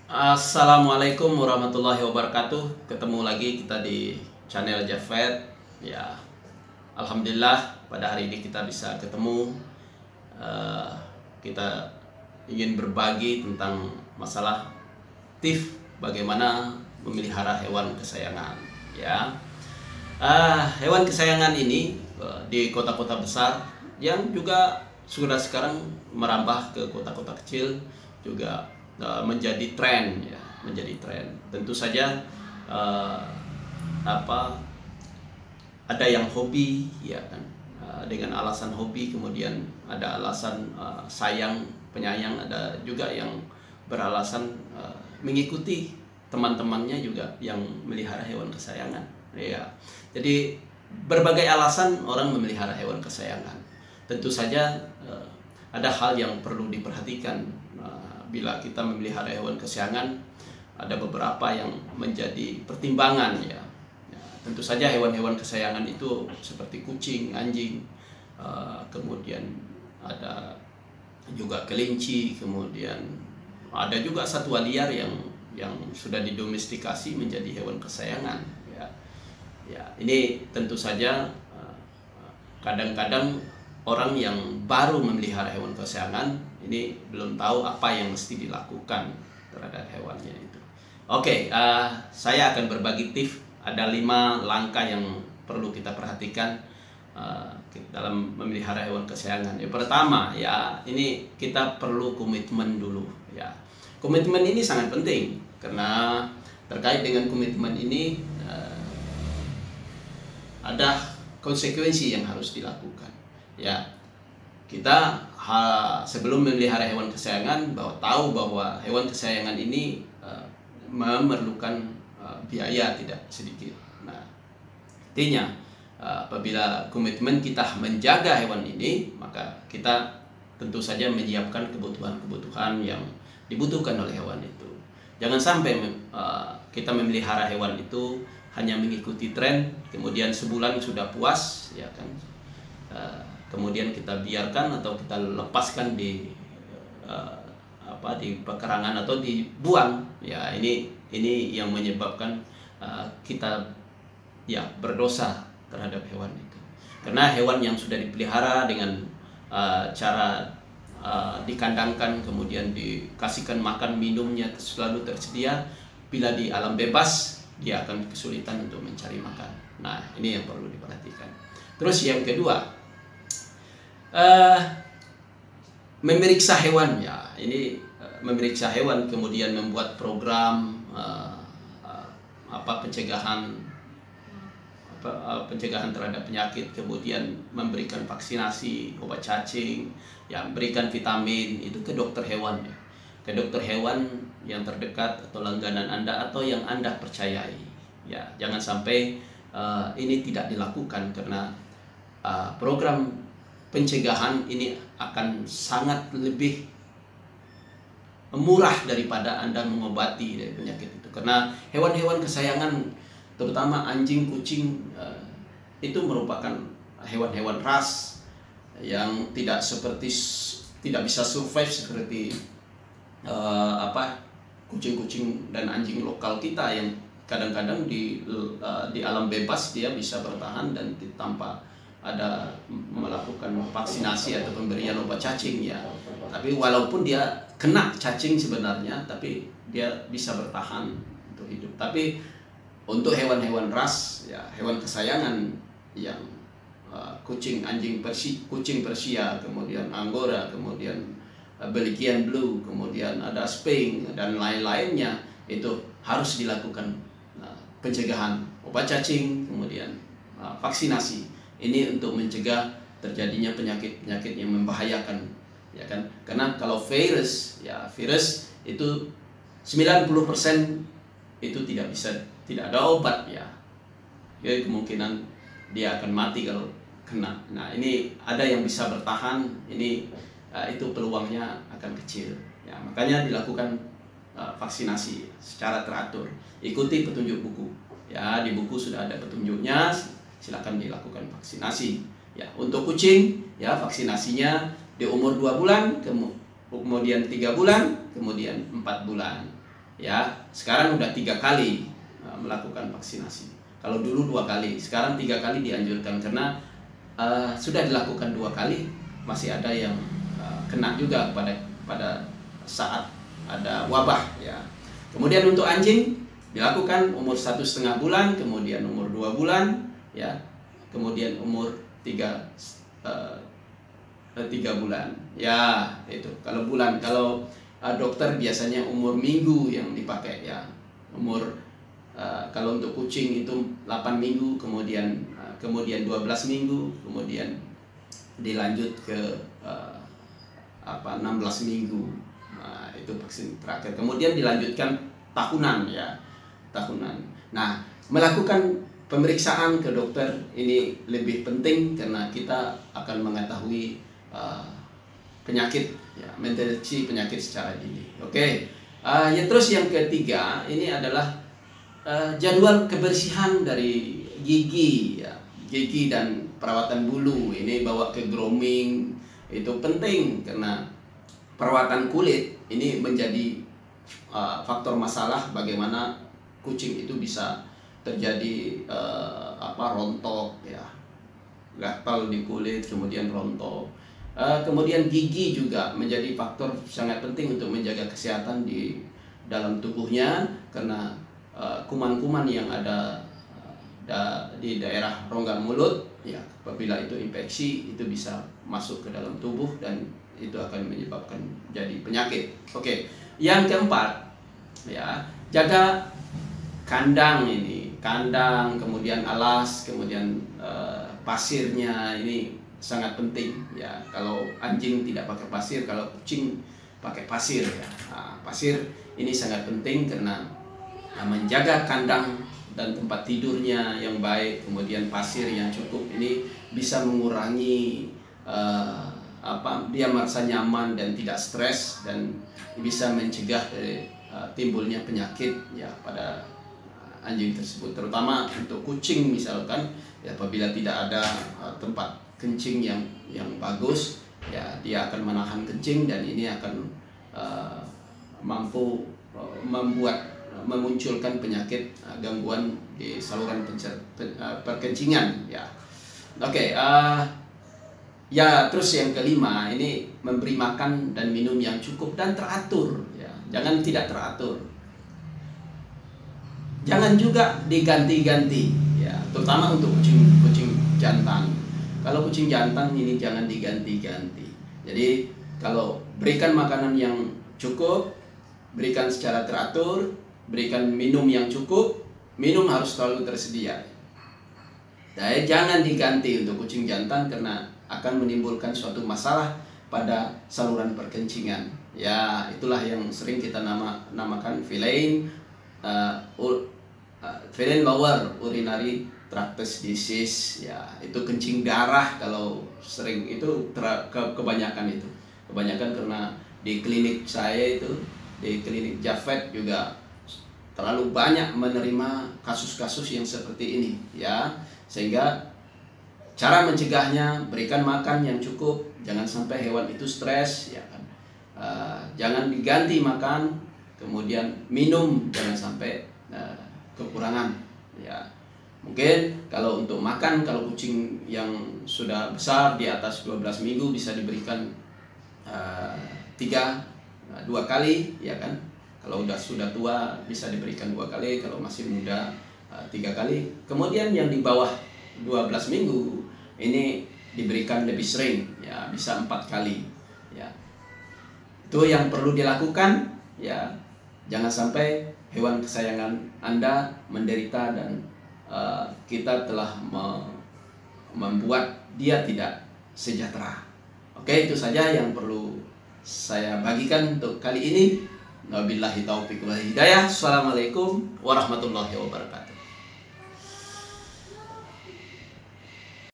Assalamualaikum warahmatullahi wabarakatuh. Ketemu lagi kita di channel Javed. Ya, alhamdulillah pada hari ini kita bisa ketemu. Kita ingin berbagi tentang masalah tips bagaimana memelihara hewan kesayangan. Ya, hewan kesayangan ini di kota-kota besar yang juga sudah sekarang merambah ke kota-kota kecil juga menjadi tren, ya, menjadi tren. Tentu saja ada yang hobi, ya kan, dengan alasan hobi, kemudian ada alasan sayang, penyayang, ada juga yang beralasan mengikuti teman-temannya juga yang melihara hewan kesayangan, ya. Jadi berbagai alasan orang memelihara hewan kesayangan. Tentu saja ada hal yang perlu diperhatikan. Bila kita memelihara hewan kesayangan, ada beberapa yang menjadi pertimbangan, ya. Tentu saja hewan-hewan kesayangan itu seperti kucing, anjing, kemudian ada juga kelinci, kemudian ada juga satwa liar yang sudah didomestikasi menjadi hewan kesayangan, ya. Ya, ini tentu saja kadang-kadang orang yang baru memelihara hewan kesayangan ini belum tahu apa yang mesti dilakukan terhadap hewannya itu. Oke, saya akan berbagi tips. Ada 5 langkah yang perlu kita perhatikan dalam memelihara hewan kesayangan. Yang pertama, ya, ini kita perlu komitmen dulu, ya. Komitmen ini sangat penting karena terkait dengan komitmen ini ada konsekuensi yang harus dilakukan, ya. Kita sebelum memelihara hewan kesayangan tahu bahwa hewan kesayangan ini memerlukan biaya tidak sedikit. Nah, artinya apabila komitmen kita menjaga hewan ini, maka kita tentu saja menyiapkan kebutuhan-kebutuhan yang dibutuhkan oleh hewan itu. Jangan sampai kita memelihara hewan itu hanya mengikuti tren, kemudian sebulan sudah puas, ya kan. Kemudian kita biarkan atau kita lepaskan di pekarangan atau dibuang, ya. Ini yang menyebabkan kita, ya, berdosa terhadap hewan itu. Karena hewan yang sudah dipelihara dengan cara dikandangkan, kemudian dikasihkan makan minumnya selalu tersedia, bila di alam bebas dia akan kesulitan untuk mencari makan. Nah, ini yang perlu diperhatikan. Terus yang kedua, memeriksa hewan, ya. Ini memeriksa hewan, kemudian membuat program pencegahan terhadap penyakit, kemudian memberikan vaksinasi, obat cacing, ya, memberikan vitamin itu ke dokter hewan, ya. Ke dokter hewan yang terdekat atau langganan Anda atau yang Anda percayai, ya. Jangan sampai ini tidak dilakukan karena program pencegahan ini akan sangat lebih murah daripada Anda mengobati dari penyakit itu. Karena hewan-hewan kesayangan, terutama anjing, kucing, itu merupakan hewan-hewan ras yang tidak bisa survive seperti kucing-kucing dan anjing lokal kita yang kadang-kadang di alam bebas dia bisa bertahan dan tanpa ada melakukan vaksinasi atau pemberian obat cacing, ya. Tapi walaupun dia kena cacing sebenarnya, tapi dia bisa bertahan untuk hidup. Tapi untuk hewan-hewan ras, ya, hewan kesayangan yang kucing, anjing kucing Persia, kemudian Angora, kemudian Belgian Blue, kemudian ada Sphinx dan lain-lainnya, itu harus dilakukan pencegahan obat cacing, kemudian vaksinasi. Ini untuk mencegah terjadinya penyakit-penyakit yang membahayakan, ya kan. Karena kalau virus itu 90% itu tidak ada obat, ya. Jadi kemungkinan dia akan mati kalau kena. Nah, ini ada yang bisa bertahan, itu peluangnya akan kecil, ya. Makanya dilakukan vaksinasi secara teratur. Ikuti petunjuk buku, ya. Di buku sudah ada petunjuknya. Silakan dilakukan vaksinasi, ya. Untuk kucing, ya, vaksinasinya di umur 2 bulan, kemudian 3 bulan, kemudian 4 bulan. ya. Sekarang udah 3 kali melakukan vaksinasi. Kalau dulu 2 kali, sekarang 3 kali dianjurkan karena sudah dilakukan 2 kali, masih ada yang kena juga pada saat ada wabah ya. Kemudian untuk anjing dilakukan umur 1,5 bulan, kemudian umur 2 bulan ya, kemudian umur 3 bulan ya. Itu kalau bulan. Kalau dokter biasanya umur minggu yang dipakai ya. Umur kalau untuk kucing itu 8 minggu, kemudian 12 minggu, kemudian dilanjut ke 16 minggu. Nah, itu vaksin terakhir. Kemudian dilanjutkan tahunan ya, tahunan. Nah, melakukan pemeriksaan ke dokter ini lebih penting karena kita akan mengetahui penyakit ya, mendeteksi penyakit secara dini. Oke. Ya, terus yang ketiga ini adalah jadwal kebersihan dari gigi ya, gigi dan perawatan bulu. Ini bawa ke grooming itu penting karena perawatan kulit ini menjadi faktor masalah bagaimana kucing itu bisa terjadi rontok ya, gatal di kulit, kemudian rontok. Kemudian gigi juga menjadi faktor sangat penting untuk menjaga kesehatan di dalam tubuhnya karena kuman-kuman yang ada di daerah rongga mulut ya, apabila itu infeksi itu bisa masuk ke dalam tubuh dan itu akan menyebabkan jadi penyakit. Oke. Yang keempat ya, jaga kandang ini, kandang, kemudian alas, kemudian pasirnya ini sangat penting ya. Kalau anjing tidak pakai pasir, kalau kucing pakai pasir ya. Nah, pasir ini sangat penting karena menjaga kandang dan tempat tidurnya yang baik, kemudian pasir yang cukup ini bisa mengurangi dia merasa nyaman dan tidak stres dan bisa mencegah timbulnya penyakit ya pada anjing tersebut, terutama untuk kucing misalkan ya, apabila tidak ada tempat kencing yang bagus ya, dia akan menahan kencing dan ini akan mampu memunculkan penyakit gangguan di saluran perkencingan ya. Oke. Ya, terus yang kelima ini memberi makan dan minum yang cukup dan teratur ya. Jangan tidak teratur. Jangan juga diganti-ganti ya, terutama untuk kucing jantan. Kalau kucing jantan ini jangan diganti-ganti. Jadi kalau berikan makanan yang cukup, berikan secara teratur, berikan minum yang cukup, minum harus selalu tersedia. Dan jangan diganti untuk kucing jantan karena akan menimbulkan suatu masalah pada saluran perkencingan. Ya, itulah yang sering kita namakan feline lower urinary tract disease ya. Itu kencing darah kalau sering itu kebanyakan itu. Kebanyakan karena di klinik saya itu, di klinik Jafet juga terlalu banyak menerima kasus-kasus yang seperti ini ya. Sehingga cara mencegahnya, berikan makan yang cukup, jangan sampai hewan itu stres ya kan. Jangan diganti makan, kemudian minum jangan sampai kekurangan ya. Mungkin kalau untuk makan, kalau kucing yang sudah besar di atas 12 minggu bisa diberikan 2 kali ya kan. Kalau sudah tua bisa diberikan 2 kali, kalau masih muda 3 kali. Kemudian yang di bawah 12 minggu ini diberikan lebih sering ya, bisa 4 kali ya. Itu yang perlu dilakukan ya. Jangan sampai hewan kesayangan Anda menderita dan kita telah membuat dia tidak sejahtera. Oke, itu saja yang perlu saya bagikan untuk kali ini. Wabillahi taufiq wal hidayah. Assalamualaikum warahmatullahi wabarakatuh.